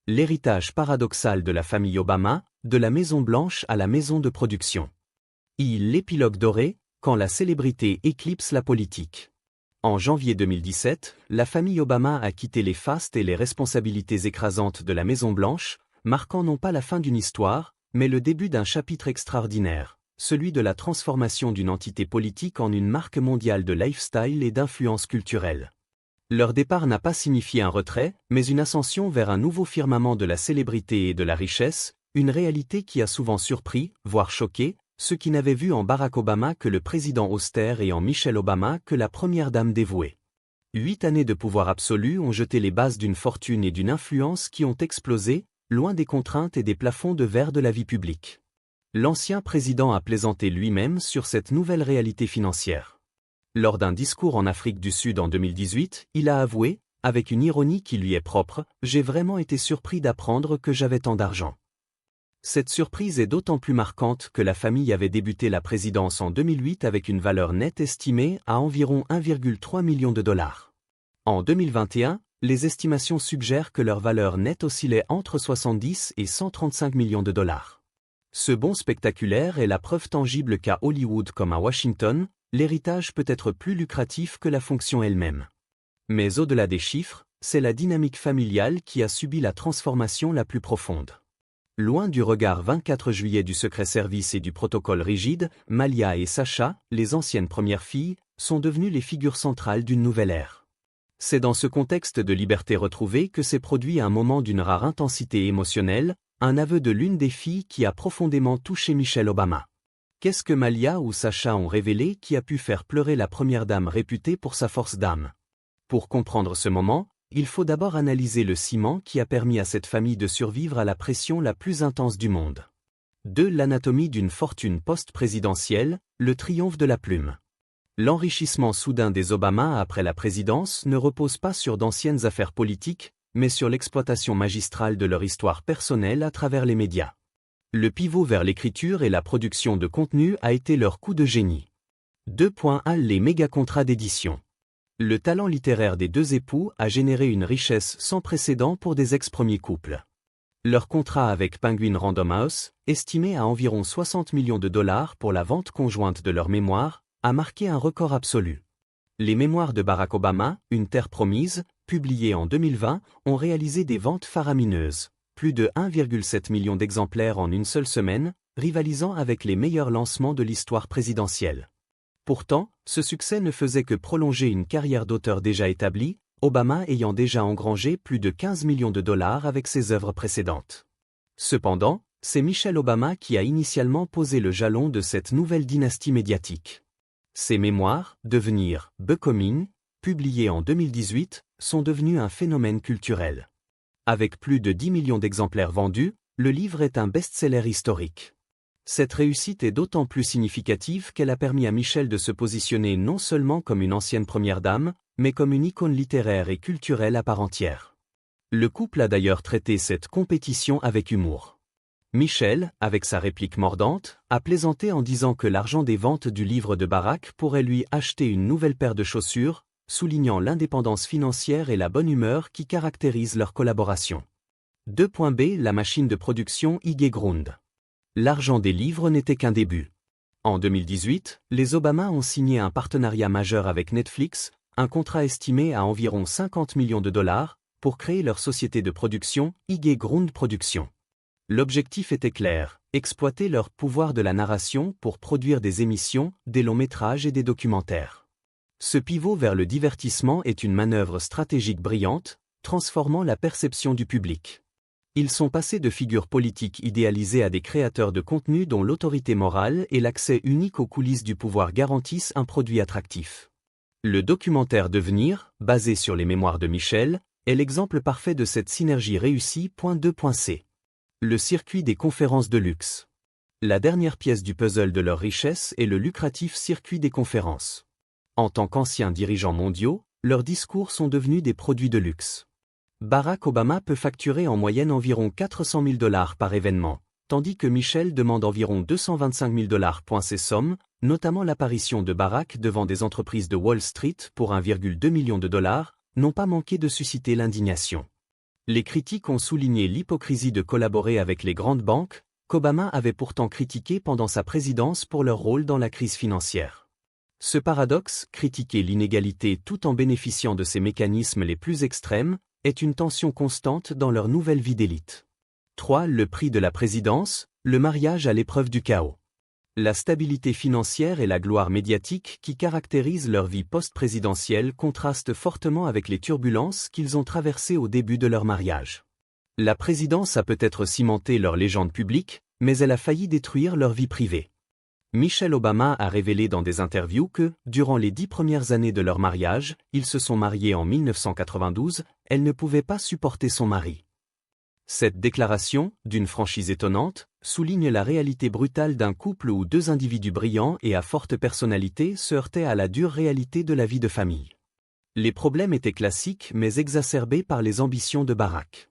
L'héritage paradoxal de la famille Obama, de la Maison-Blanche à la maison de production. L'épilogue doré, quand la célébrité éclipse la politique. En janvier 2017, la famille Obama a quitté les fastes et les responsabilités écrasantes de la Maison-Blanche, marquant non pas la fin d'une histoire, mais le début d'un chapitre extraordinaire, celui de la transformation d'une entité politique en une marque mondiale de lifestyle et d'influence culturelle. Leur départ n'a pas signifié un retrait, mais une ascension vers un nouveau firmament de la célébrité et de la richesse, une réalité qui a souvent surpris, voire choqué, ceux qui n'avaient vu en Barack Obama que le président austère et en Michelle Obama que la première dame dévouée. 8 années de pouvoir absolu ont jeté les bases d'une fortune et d'une influence qui ont explosé, loin des contraintes et des plafonds de verre de la vie publique. L'ancien président a plaisanté lui-même sur cette nouvelle réalité financière. Lors d'un discours en Afrique du Sud en 2018, il a avoué, avec une ironie qui lui est propre, « J'ai vraiment été surpris d'apprendre que j'avais tant d'argent ». Cette surprise est d'autant plus marquante que la famille avait débuté la présidence en 2008 avec une valeur nette estimée à environ 1,3 million de dollars. En 2021, les estimations suggèrent que leur valeur nette oscillait entre 70 et 135 millions de dollars. Ce bond spectaculaire est la preuve tangible qu'à Hollywood comme à Washington, l'héritage peut être plus lucratif que la fonction elle-même. Mais au-delà des chiffres, c'est la dynamique familiale qui a subi la transformation la plus profonde. Loin du regard 24 juillet du secret service et du protocole rigide, Malia et Sasha, les anciennes premières filles, sont devenues les figures centrales d'une nouvelle ère. C'est dans ce contexte de liberté retrouvée que s'est produit un moment d'une rare intensité émotionnelle, un aveu de l'une des filles qui a profondément touché Michelle Obama. Qu'est-ce que Malia ou Sasha ont révélé qui a pu faire pleurer la première dame réputée pour sa force d'âme? Pour comprendre ce moment, il faut d'abord analyser le ciment qui a permis à cette famille de survivre à la pression la plus intense du monde. 2. L'anatomie d'une fortune post-présidentielle, le triomphe de la plume. L'enrichissement soudain des Obama après la présidence ne repose pas sur d'anciennes affaires politiques, mais sur l'exploitation magistrale de leur histoire personnelle à travers les médias. Le pivot vers l'écriture et la production de contenu a été leur coup de génie. 2.1 Les méga-contrats d'édition. Le talent littéraire des deux époux a généré une richesse sans précédent pour des ex-premiers couples. Leur contrat avec Penguin Random House, estimé à environ 60 millions de dollars pour la vente conjointe de leurs mémoires, a marqué un record absolu. Les mémoires de Barack Obama, Une terre promise, publiées en 2020, ont réalisé des ventes faramineuses. Plus de 1,7 million d'exemplaires en une seule semaine, rivalisant avec les meilleurs lancements de l'histoire présidentielle. Pourtant, ce succès ne faisait que prolonger une carrière d'auteur déjà établie, Obama ayant déjà engrangé plus de 15 millions de dollars avec ses œuvres précédentes. Cependant, c'est Michelle Obama qui a initialement posé le jalon de cette nouvelle dynastie médiatique. Ses mémoires, Devenir, Becoming, publiées en 2018, sont devenues un phénomène culturel. Avec plus de 10 millions d'exemplaires vendus, le livre est un best-seller historique. Cette réussite est d'autant plus significative qu'elle a permis à Michelle de se positionner non seulement comme une ancienne première dame, mais comme une icône littéraire et culturelle à part entière. Le couple a d'ailleurs traité cette compétition avec humour. Michelle, avec sa réplique mordante, a plaisanté en disant que l'argent des ventes du livre de Barack pourrait lui acheter une nouvelle paire de chaussures, soulignant l'indépendance financière et la bonne humeur qui caractérisent leur collaboration. 2.b La machine de production IG Grund. L'argent des livres n'était qu'un début. En 2018, les Obama ont signé un partenariat majeur avec Netflix, un contrat estimé à environ 50 millions de dollars, pour créer leur société de production, IG Grund Productions. L'objectif était clair, exploiter leur pouvoir de la narration pour produire des émissions, des longs métrages et des documentaires. Ce pivot vers le divertissement est une manœuvre stratégique brillante, transformant la perception du public. Ils sont passés de figures politiques idéalisées à des créateurs de contenu dont l'autorité morale et l'accès unique aux coulisses du pouvoir garantissent un produit attractif. Le documentaire Devenir, basé sur les mémoires de Michelle, est l'exemple parfait de cette synergie réussie. 2.c. Le circuit des conférences de luxe. La dernière pièce du puzzle de leur richesse est le lucratif circuit des conférences. En tant qu'anciens dirigeants mondiaux, leurs discours sont devenus des produits de luxe. Barack Obama peut facturer en moyenne environ 400 000 dollars par événement, tandis que Michelle demande environ 225 000 dollars. Ces sommes, notamment l'apparition de Barack devant des entreprises de Wall Street pour 1,2 million de dollars, n'ont pas manqué de susciter l'indignation. Les critiques ont souligné l'hypocrisie de collaborer avec les grandes banques, qu'Obama avait pourtant critiquées pendant sa présidence pour leur rôle dans la crise financière. Ce paradoxe, critiquer l'inégalité tout en bénéficiant de ses mécanismes les plus extrêmes, est une tension constante dans leur nouvelle vie d'élite. 3. Le prix de la présidence, le mariage à l'épreuve du chaos. La stabilité financière et la gloire médiatique qui caractérisent leur vie post-présidentielle contrastent fortement avec les turbulences qu'ils ont traversées au début de leur mariage. La présidence a peut-être cimenté leur légende publique, mais elle a failli détruire leur vie privée. Michelle Obama a révélé dans des interviews que, durant les 10 premières années de leur mariage, ils se sont mariés en 1992, elle ne pouvait pas supporter son mari. Cette déclaration, d'une franchise étonnante, souligne la réalité brutale d'un couple où deux individus brillants et à forte personnalité se heurtaient à la dure réalité de la vie de famille. Les problèmes étaient classiques mais exacerbés par les ambitions de Barack.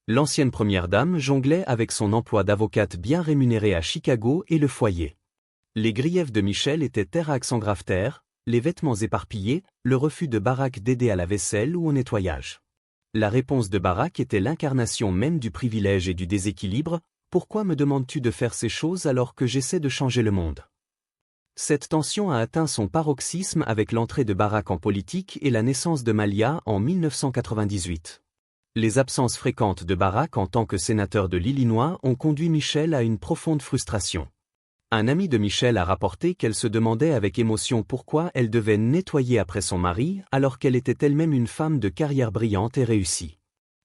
L'ancienne première dame jonglait avec son emploi d'avocate bien rémunéré à Chicago et le foyer. Les griefs de Michelle étaient terre à accent grave terre, les vêtements éparpillés, le refus de Barack d'aider à la vaisselle ou au nettoyage. La réponse de Barack était l'incarnation même du privilège et du déséquilibre. Pourquoi me demandes-tu de faire ces choses alors que j'essaie de changer le monde? Cette tension a atteint son paroxysme avec l'entrée de Barack en politique et la naissance de Malia en 1998. Les absences fréquentes de Barack en tant que sénateur de l'Illinois ont conduit Michelle à une profonde frustration. Un ami de Michelle a rapporté qu'elle se demandait avec émotion pourquoi elle devait nettoyer après son mari alors qu'elle était elle-même une femme de carrière brillante et réussie.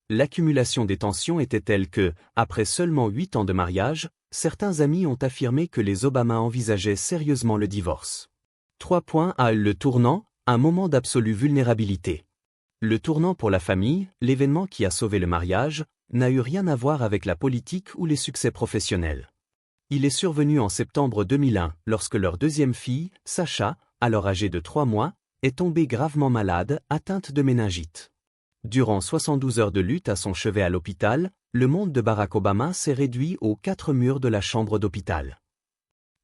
L'accumulation des tensions était telle que, après seulement 8 ans de mariage, certains amis ont affirmé que les Obama envisageaient sérieusement le divorce. 3. Le tournant, un moment d'absolue vulnérabilité. Le tournant pour la famille, l'événement qui a sauvé le mariage, n'a eu rien à voir avec la politique ou les succès professionnels. Il est survenu en septembre 2001, lorsque leur deuxième fille, Sacha, alors âgée de 3 mois, est tombée gravement malade, atteinte de méningite. Durant 72 heures de lutte à son chevet à l'hôpital, le monde de Barack Obama s'est réduit aux 4 murs de la chambre d'hôpital.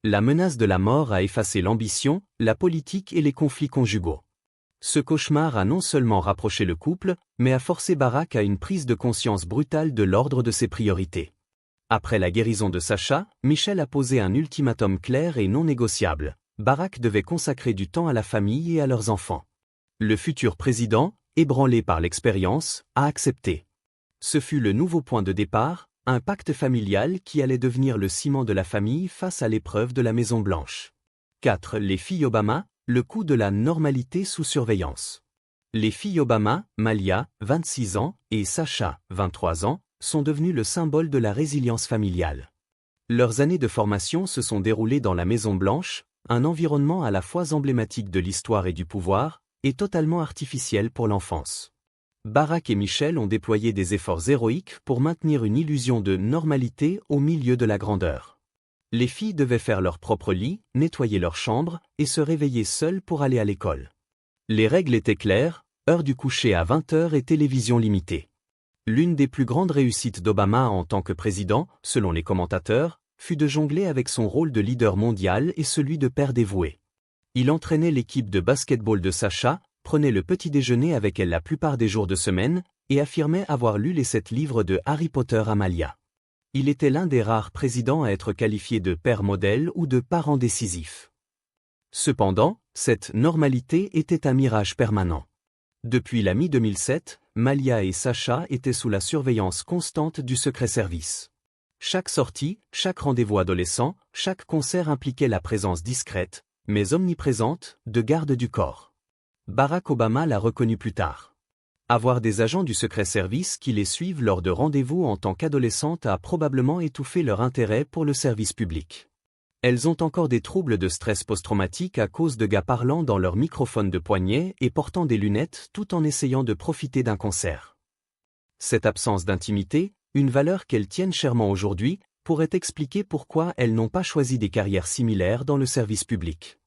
La menace de la mort a effacé l'ambition, la politique et les conflits conjugaux. Ce cauchemar a non seulement rapproché le couple, mais a forcé Barack à une prise de conscience brutale de l'ordre de ses priorités. Après la guérison de Sacha, Michelle a posé un ultimatum clair et non négociable. Barack devait consacrer du temps à la famille et à leurs enfants. Le futur président, ébranlé par l'expérience, a accepté. Ce fut le nouveau point de départ, un pacte familial qui allait devenir le ciment de la famille face à l'épreuve de la Maison-Blanche. 4. Les filles Obama, le coup de la normalité sous surveillance. Les filles Obama, Malia, 26 ans, et Sacha, 23 ans, sont devenus le symbole de la résilience familiale. Leurs années de formation se sont déroulées dans la Maison-Blanche, un environnement à la fois emblématique de l'histoire et du pouvoir, et totalement artificiel pour l'enfance. Barack et Michelle ont déployé des efforts héroïques pour maintenir une illusion de normalité au milieu de la grandeur. Les filles devaient faire leur propre lit, nettoyer leur chambre, et se réveiller seules pour aller à l'école. Les règles étaient claires, heure du coucher à 20 h et télévision limitée. L'une des plus grandes réussites d'Obama en tant que président, selon les commentateurs, fut de jongler avec son rôle de leader mondial et celui de père dévoué. Il entraînait l'équipe de basket-ball de Sacha, prenait le petit déjeuner avec elle la plupart des jours de semaine, et affirmait avoir lu les 7 livres de Harry Potter à Malia. Il était l'un des rares présidents à être qualifié de père modèle ou de parent décisif. Cependant, cette normalité était un mirage permanent. Depuis la mi-2007, Malia et Sacha étaient sous la surveillance constante du secret service. Chaque sortie, chaque rendez-vous adolescent, chaque concert impliquait la présence discrète, mais omniprésente, de gardes du corps. Barack Obama l'a reconnu plus tard. Avoir des agents du secret service qui les suivent lors de rendez-vous en tant qu'adolescentes a probablement étouffé leur intérêt pour le service public. Elles ont encore des troubles de stress post-traumatique à cause de gars parlant dans leur microphone de poignet et portant des lunettes tout en essayant de profiter d'un concert. Cette absence d'intimité, une valeur qu'elles tiennent chèrement aujourd'hui, pourrait expliquer pourquoi elles n'ont pas choisi des carrières similaires dans le service public.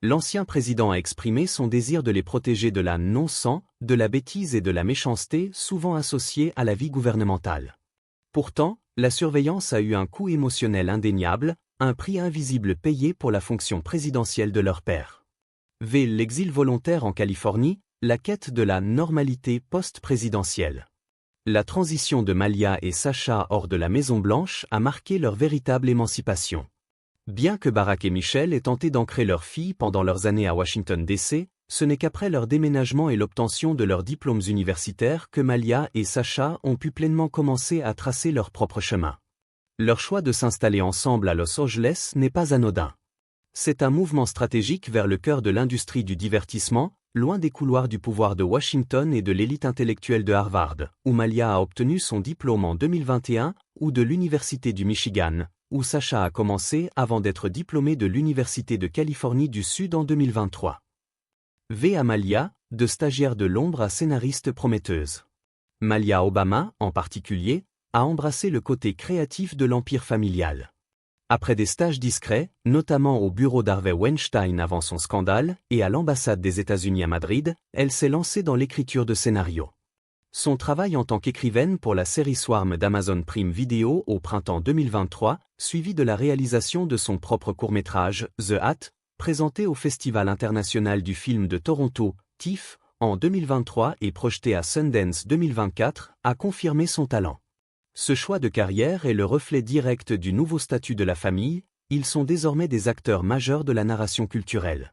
L'ancien président a exprimé son désir de les protéger de la non-sang, de la bêtise et de la méchanceté souvent associées à la vie gouvernementale. Pourtant, la surveillance a eu un coût émotionnel indéniable, un prix invisible payé pour la fonction présidentielle de leur père. L'exil volontaire en Californie, la quête de la normalité post-présidentielle. La transition de Malia et Sacha hors de la Maison-Blanche a marqué leur véritable émancipation. Bien que Barack et Michelle aient tenté d'ancrer leur fille pendant leurs années à Washington DC, ce n'est qu'après leur déménagement et l'obtention de leurs diplômes universitaires que Malia et Sacha ont pu pleinement commencer à tracer leur propre chemin. Leur choix de s'installer ensemble à Los Angeles n'est pas anodin. C'est un mouvement stratégique vers le cœur de l'industrie du divertissement, loin des couloirs du pouvoir de Washington et de l'élite intellectuelle de Harvard, où Malia a obtenu son diplôme en 2021, ou de l'Université du Michigan, où Sacha a commencé avant d'être diplômé de l'Université de Californie du Sud en 2023. V. à Malia, de stagiaire de l'ombre à scénariste prometteuse. Malia Obama, en particulier, a embrassé le côté créatif de l'empire familial. Après des stages discrets, notamment au bureau d'Harvey Weinstein avant son scandale, et à l'ambassade des États-Unis à Madrid, elle s'est lancée dans l'écriture de scénarios. Son travail en tant qu'écrivaine pour la série Swarm d'Amazon Prime Video au printemps 2023, suivi de la réalisation de son propre court-métrage, The Hat, présenté au Festival international du film de Toronto, TIFF, en 2023 et projeté à Sundance 2024, a confirmé son talent. Ce choix de carrière est le reflet direct du nouveau statut de la famille, ils sont désormais des acteurs majeurs de la narration culturelle.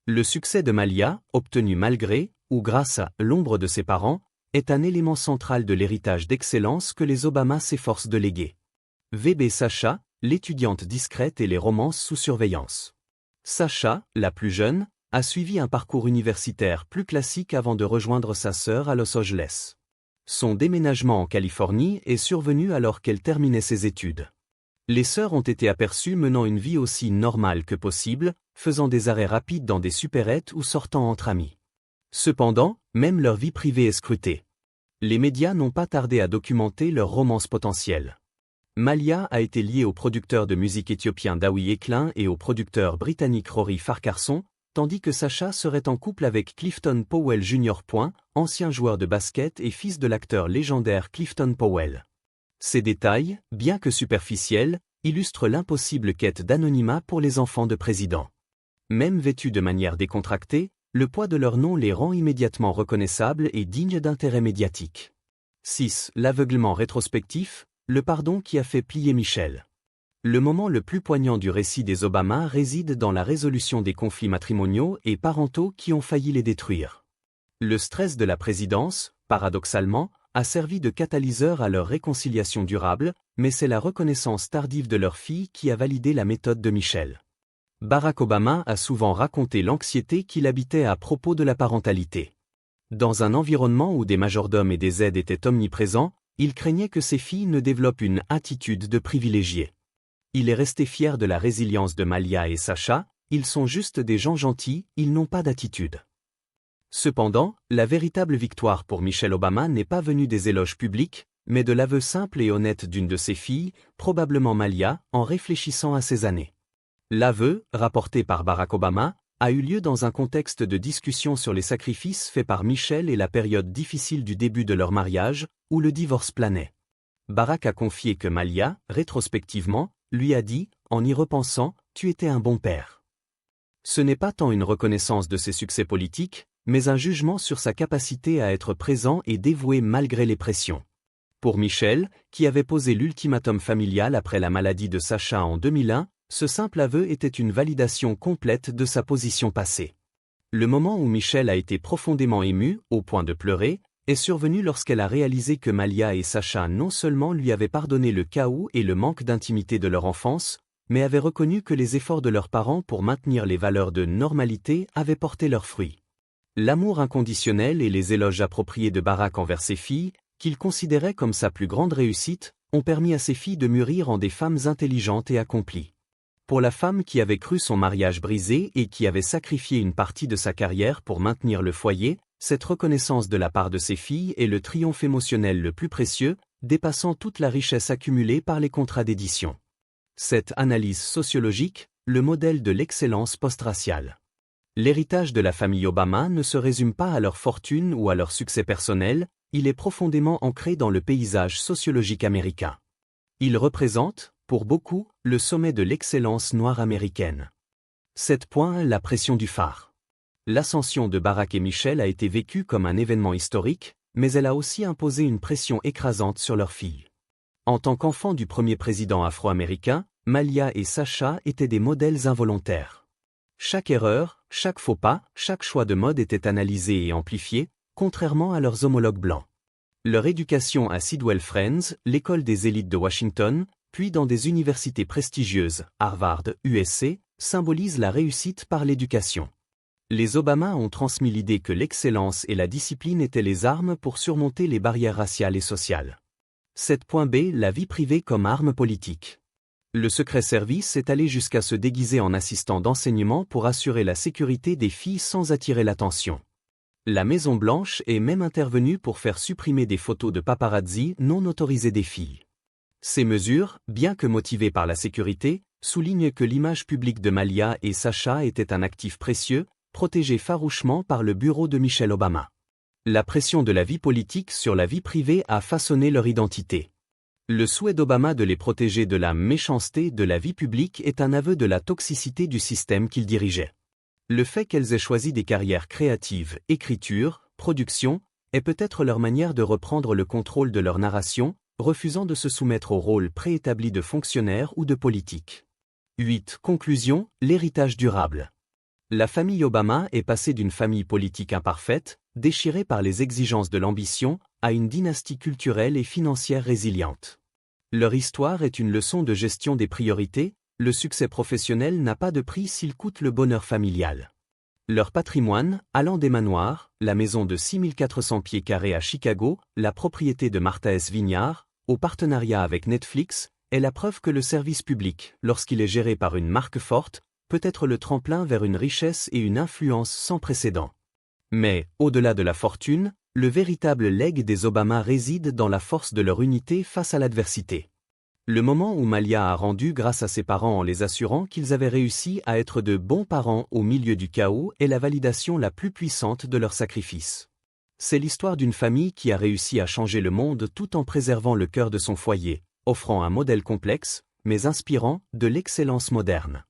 Le succès de Malia, obtenu malgré, ou grâce à, l'ombre de ses parents, est un élément central de l'héritage d'excellence que les Obama s'efforcent de léguer. VB Sacha, l'étudiante discrète et les romances sous surveillance. Sacha, la plus jeune, a suivi un parcours universitaire plus classique avant de rejoindre sa sœur à Los Angeles. Son déménagement en Californie est survenu alors qu'elle terminait ses études. Les sœurs ont été aperçues menant une vie aussi normale que possible, faisant des arrêts rapides dans des supérettes ou sortant entre amis. Cependant, même leur vie privée est scrutée. Les médias n'ont pas tardé à documenter leur romance potentielle. Malia a été liée au producteur de musique éthiopien Dawi Eklin et au producteur britannique Rory Farquharson, tandis que Sacha serait en couple avec Clifton Powell Jr. Ancien joueur de basket et fils de l'acteur légendaire Clifton Powell. Ces détails, bien que superficiels, illustrent l'impossible quête d'anonymat pour les enfants de présidents. Même vêtus de manière décontractée, le poids de leur nom les rend immédiatement reconnaissables et dignes d'intérêt médiatique. 6. L'aveuglement rétrospectif, le pardon qui a fait plier Michelle. Le moment le plus poignant du récit des Obama réside dans la résolution des conflits matrimoniaux et parentaux qui ont failli les détruire. Le stress de la présidence, paradoxalement, a servi de catalyseur à leur réconciliation durable, mais c'est la reconnaissance tardive de leur fille qui a validé la méthode de Michelle. Barack Obama a souvent raconté l'anxiété qu'il habitait à propos de la parentalité. Dans un environnement où des majordomes et des aides étaient omniprésents, il craignait que ses filles ne développent une attitude de privilégiés. Il est resté fier de la résilience de Malia et Sacha, ils sont juste des gens gentils, ils n'ont pas d'attitude. Cependant, la véritable victoire pour Michelle Obama n'est pas venue des éloges publics, mais de l'aveu simple et honnête d'une de ses filles, probablement Malia, en réfléchissant à ses années. L'aveu, rapporté par Barack Obama, a eu lieu dans un contexte de discussion sur les sacrifices faits par Michelle et la période difficile du début de leur mariage, où le divorce planait. Barack a confié que Malia, rétrospectivement, lui a dit, en y repensant, « Tu étais un bon père ». Ce n'est pas tant une reconnaissance de ses succès politiques, mais un jugement sur sa capacité à être présent et dévoué malgré les pressions. Pour Michelle, qui avait posé l'ultimatum familial après la maladie de Sacha en 2001, ce simple aveu était une validation complète de sa position passée. Le moment où Michelle a été profondément émue, au point de pleurer, est survenu lorsqu'elle a réalisé que Malia et Sacha non seulement lui avaient pardonné le chaos et le manque d'intimité de leur enfance, mais avaient reconnu que les efforts de leurs parents pour maintenir les valeurs de normalité avaient porté leurs fruits. L'amour inconditionnel et les éloges appropriés de Barack envers ses filles, qu'il considérait comme sa plus grande réussite, ont permis à ses filles de mûrir en des femmes intelligentes et accomplies. Pour la femme qui avait cru son mariage brisé et qui avait sacrifié une partie de sa carrière pour maintenir le foyer, cette reconnaissance de la part de ses filles est le triomphe émotionnel le plus précieux, dépassant toute la richesse accumulée par les contrats d'édition. Cette analyse sociologique, le modèle de l'excellence post-raciale. L'héritage de la famille Obama ne se résume pas à leur fortune ou à leur succès personnel, il est profondément ancré dans le paysage sociologique américain. Il représente, pour beaucoup, le sommet de l'excellence noire américaine. 7. La pression du phare. L'ascension de Barack et Michelle a été vécue comme un événement historique, mais elle a aussi imposé une pression écrasante sur leurs filles. En tant qu'enfants du premier président afro-américain, Malia et Sasha étaient des modèles involontaires. Chaque erreur, chaque faux pas, chaque choix de mode était analysé et amplifié, contrairement à leurs homologues blancs. Leur éducation à Sidwell Friends, l'école des élites de Washington, puis dans des universités prestigieuses, Harvard, USC, symbolise la réussite par l'éducation. Les Obama ont transmis l'idée que l'excellence et la discipline étaient les armes pour surmonter les barrières raciales et sociales. 7.b La vie privée comme arme politique. Le Secret Service est allé jusqu'à se déguiser en assistant d'enseignement pour assurer la sécurité des filles sans attirer l'attention. La Maison-Blanche est même intervenue pour faire supprimer des photos de paparazzi non autorisées des filles. Ces mesures, bien que motivées par la sécurité, soulignent que l'image publique de Malia et Sasha était un actif précieux, protégé farouchement par le bureau de Michelle Obama. La pression de la vie politique sur la vie privée a façonné leur identité. Le souhait d'Obama de les protéger de la méchanceté de la vie publique est un aveu de la toxicité du système qu'il dirigeait. Le fait qu'elles aient choisi des carrières créatives, écriture, production, est peut-être leur manière de reprendre le contrôle de leur narration, refusant de se soumettre au rôle préétabli de fonctionnaire ou de politique. 8. Conclusion, l'héritage durable. La famille Obama est passée d'une famille politique imparfaite, déchirée par les exigences de l'ambition, à une dynastie culturelle et financière résiliente. Leur histoire est une leçon de gestion des priorités, le succès professionnel n'a pas de prix s'il coûte le bonheur familial. Leur patrimoine, allant des manoirs, la maison de 6400 pieds carrés à Chicago, la propriété de Martha S. Vineyard, au partenariat avec Netflix, est la preuve que le service public, lorsqu'il est géré par une marque forte, peut être le tremplin vers une richesse et une influence sans précédent. Mais, au-delà de la fortune, le véritable legs des Obama réside dans la force de leur unité face à l'adversité. Le moment où Malia a rendu grâce à ses parents en les assurant qu'ils avaient réussi à être de bons parents au milieu du chaos est la validation la plus puissante de leur sacrifice. C'est l'histoire d'une famille qui a réussi à changer le monde tout en préservant le cœur de son foyer, offrant un modèle complexe, mais inspirant, de l'excellence moderne.